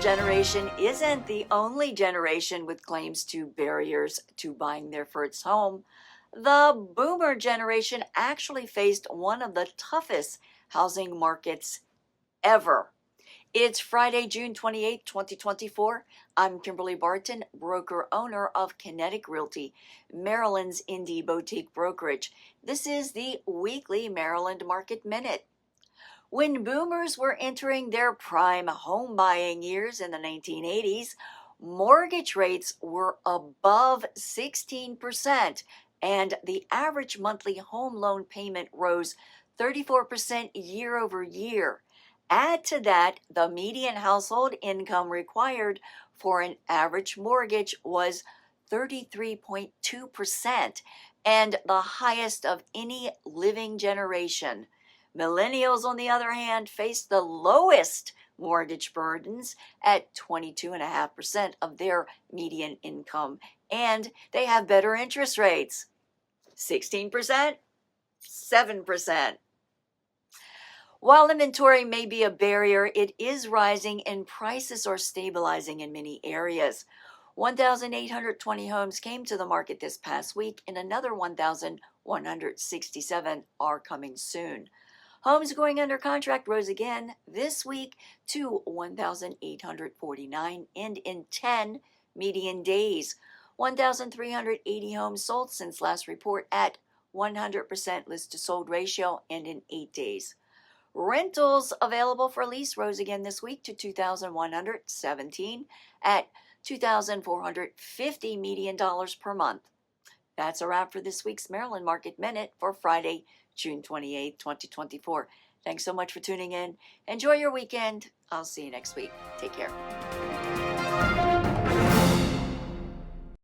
generation isn't the only generation with claims to barriers to buying their first home. The boomer generation actually faced one of the toughest housing markets ever. It's Friday, June 28, 2024. I'm Kimberly Barton, broker owner of Kinetic Realty, Maryland's indie boutique brokerage. This is the weekly Maryland Market Minute. When boomers were entering their prime home buying years in the 1980s, mortgage rates were above 16%, and the average monthly home loan payment rose 34% year over year. Add to that, the median household income required for an average mortgage was 33.2%, and the highest of any living generation. Millennials, on the other hand, face the lowest mortgage burdens at 22.5% of their median income, and they have better interest rates. 16%, 7%. While inventory may be a barrier, it is rising and prices are stabilizing in many areas. 1,820 homes came to the market this past week, and another 1,167 are coming soon. Homes going under contract rose again this week to 1,849 and in 10 median days. 1,380 homes sold since last report at 100% list to sold ratio and in 8 days. Rentals available for lease rose again this week to 2,117 at $2,450 median dollars per month. That's a wrap for this week's Maryland Market Minute for Friday, June 28, 2024. Thanks so much for tuning in. Enjoy your weekend. I'll see you next week. Take care.